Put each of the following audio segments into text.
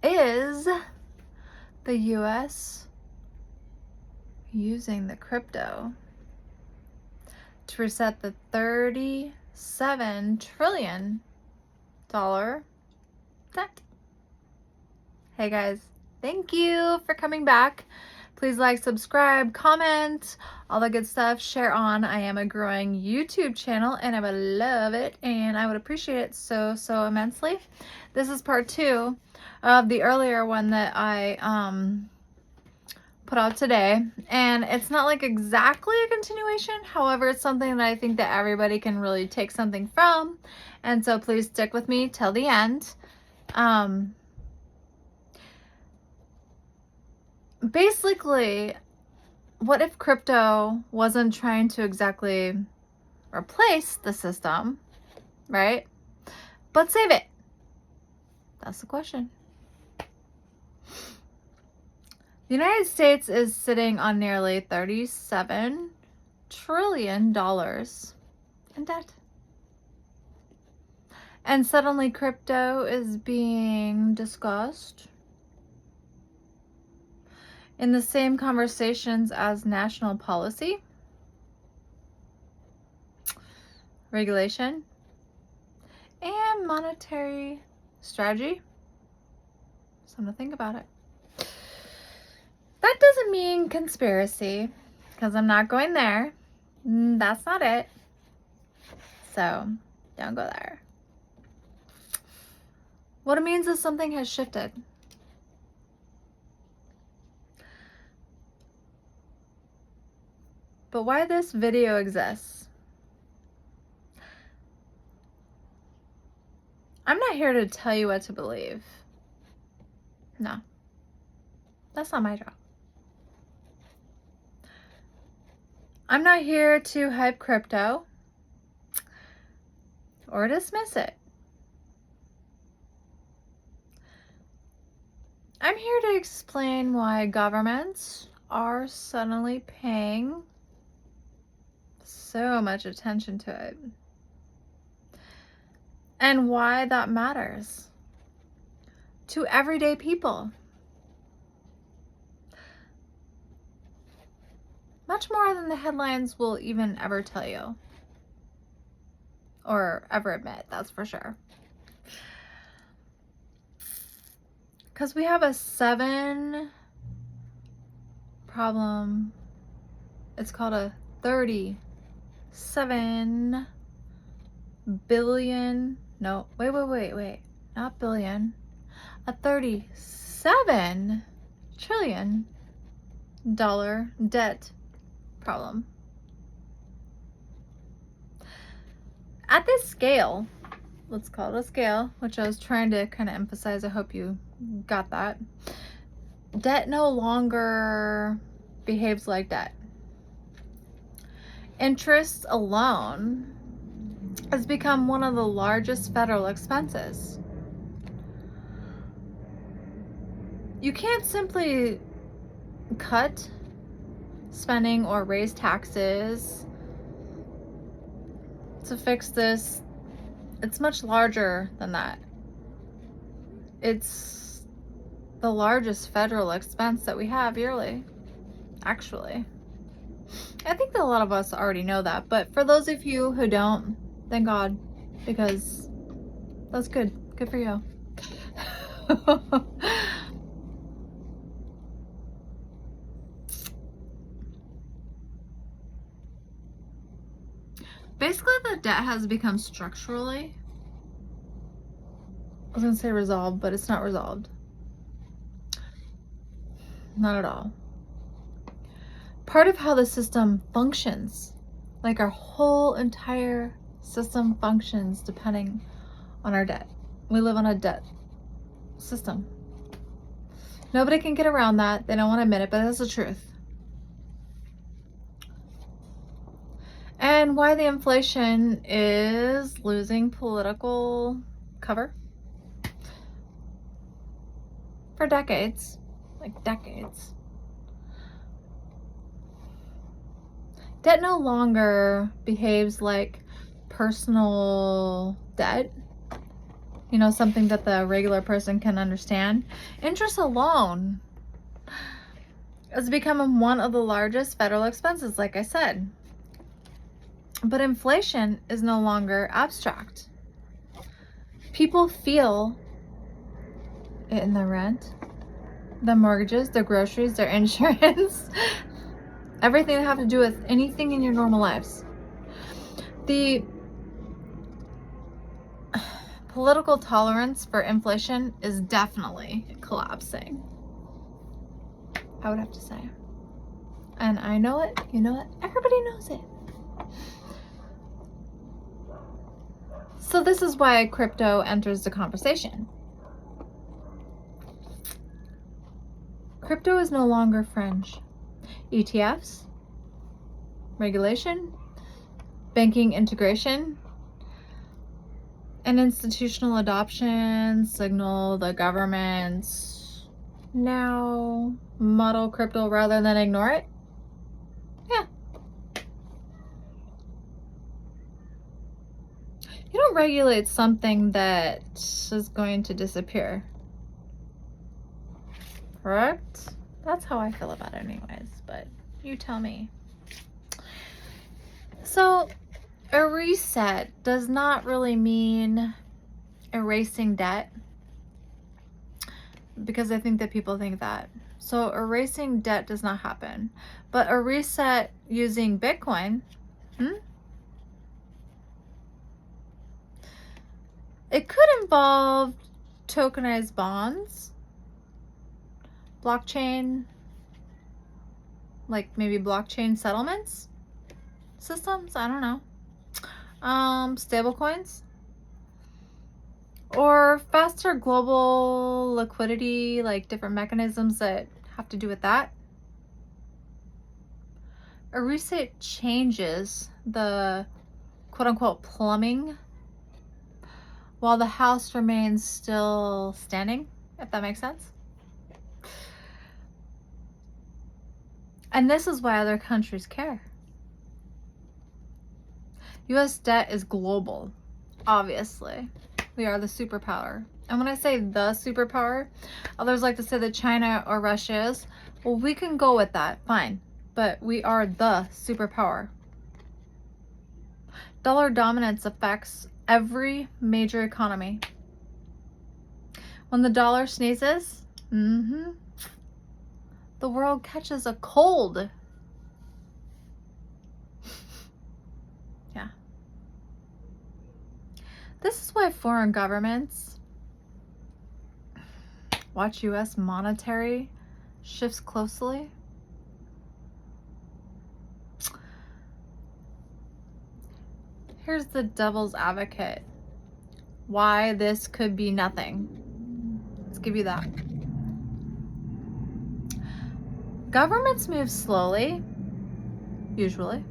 is the US using the crypto to reset the $37 trillion debt? Hey guys, thank you for coming back. Please like, subscribe, comment, all the good stuff. Share on. I am a growing YouTube channel and I would love it and I would appreciate it so immensely. This is part 2 of the earlier one that I put out today, and it's not like exactly a continuation. However, it's something that I think that everybody can really take something from, and so please stick with me till the end. Basically, what if crypto wasn't trying to exactly replace the system, right? But save it? That's the question. The United States is sitting on nearly $37 trillion in debt. And suddenly crypto is being discussed in the same conversations as national policy, regulation, and monetary strategy. Something to think about it. That doesn't mean conspiracy, because I'm not going there. That's not it. So don't go there. What it means is something has shifted. But why this video exists? I'm not here to tell you what to believe. No. That's not my job. I'm not here to hype crypto or dismiss it. I'm here to explain why governments are suddenly paying so much attention to it and why that matters to everyday people. Much more than the headlines will even ever tell you or ever admit, that's for sure. Because we have a 7 problem. It's called a 37 billion. No, wait. Not billion. A $37 trillion debt problem. At this scale, let's call it a scale, which I was trying to kind of emphasize. I hope you got that. Debt no longer behaves like debt. Interest alone has become one of the largest federal expenses. You can't simply cut spending or raise taxes to fix this. It's much larger than that. It's the largest federal expense that we have yearly, actually. I think that a lot of us already know that, but for those of you who don't, thank God, because that's good. Good for you. Basically, the debt has become structurally, I was going to say resolved, but it's not resolved. Not at all. Part of how the system functions, like our whole entire system functions depending on our debt. We live on a debt system. Nobody can get around that. They don't want to admit it, but that's the truth. And why the inflation is losing political cover for decades, like decades. Debt no longer behaves like personal debt. You know, something that the regular person can understand. Interest alone has become one of the largest federal expenses, like I said. But inflation is no longer abstract. People feel it in the rent, the mortgages, the groceries, their insurance, everything that have to do with anything in your normal lives. The political tolerance for inflation is definitely collapsing, I would have to say. And I know it, you know it, everybody knows it. So this is why crypto enters the conversation. Crypto is no longer fringe. ETFs, regulation, banking integration, and institutional adoption signal the government now model crypto rather than ignore it. Yeah. You don't regulate something that is going to disappear. Correct? That's how I feel about it anyways, but you tell me. So, a reset does not really mean erasing debt, because I think that people think that. So erasing debt does not happen. But a reset using Bitcoin, it could involve tokenized bonds, blockchain, like maybe blockchain settlements systems, I don't know. Stable coins, or faster global liquidity, like different mechanisms that have to do with that. A reset changes the quote-unquote plumbing while the house remains still standing, if that makes sense. And this is why other countries care. US debt is global, obviously. We are the superpower. And when I say the superpower, others like to say that China or Russia is. Well, we can go with that, fine. But we are the superpower. Dollar dominance affects every major economy. When the dollar sneezes, the world catches a cold. Yeah. This is why foreign governments watch US monetary shifts closely. Here's the devil's advocate. Why this could be nothing. Let's give you that. Governments move slowly, usually.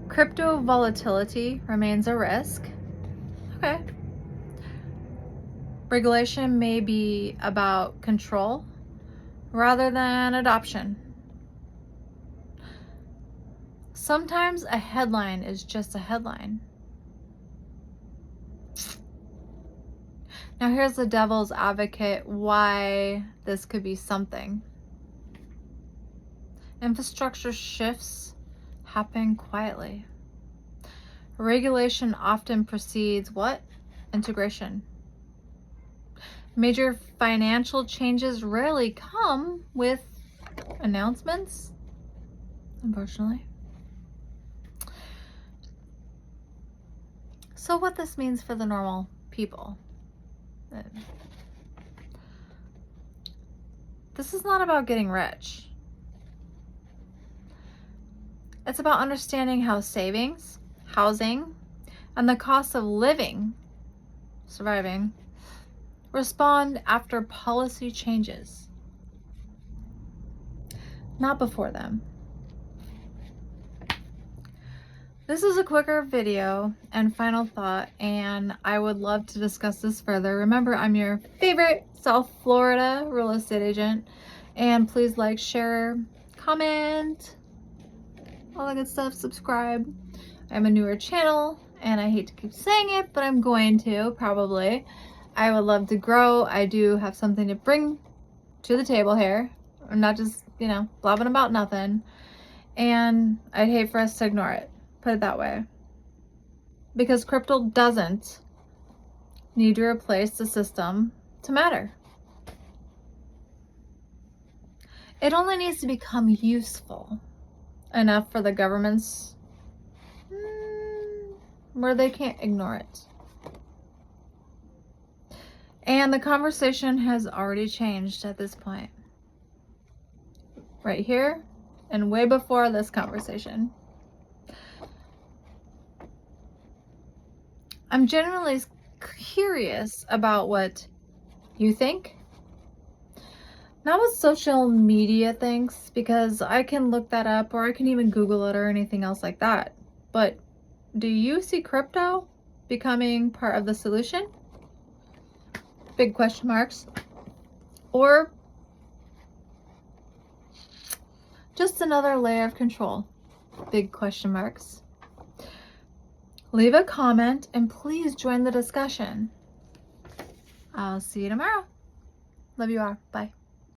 Crypto volatility remains a risk. Okay. Regulation may be about control rather than adoption. Sometimes a headline is just a headline. Now here's the devil's advocate why this could be something. Infrastructure shifts happen quietly. Regulation often precedes what? Integration. Major financial changes rarely come with announcements, unfortunately. So what this means for the normal people. This is not about getting rich. It's about understanding how savings, housing, and the cost of living, surviving, respond after policy changes. Not before them. This is a quicker video and final thought, and I would love to discuss this further. Remember, I'm your favorite South Florida real estate agent, and please like, share, comment, all that good stuff, subscribe. I'm a newer channel, and I hate to keep saying it, but I'm going to probably. I would love to grow. I do have something to bring to the table here. I'm not just, blabbing about nothing. And I'd hate for us to ignore it. Put it that way. Because crypto doesn't need to replace the system to matter. It only needs to become useful enough for the governments where they can't ignore it. And the conversation has already changed at this point. Right here and way before this conversation. I'm genuinely curious about what you think. Not what social media thinks, because I can look that up, or I can even Google it or anything else like that. But do you see crypto becoming part of the solution? Big question marks. Or just another layer of control? Big question marks. Leave a comment and please join the discussion. I'll see you tomorrow. Love you all. Bye.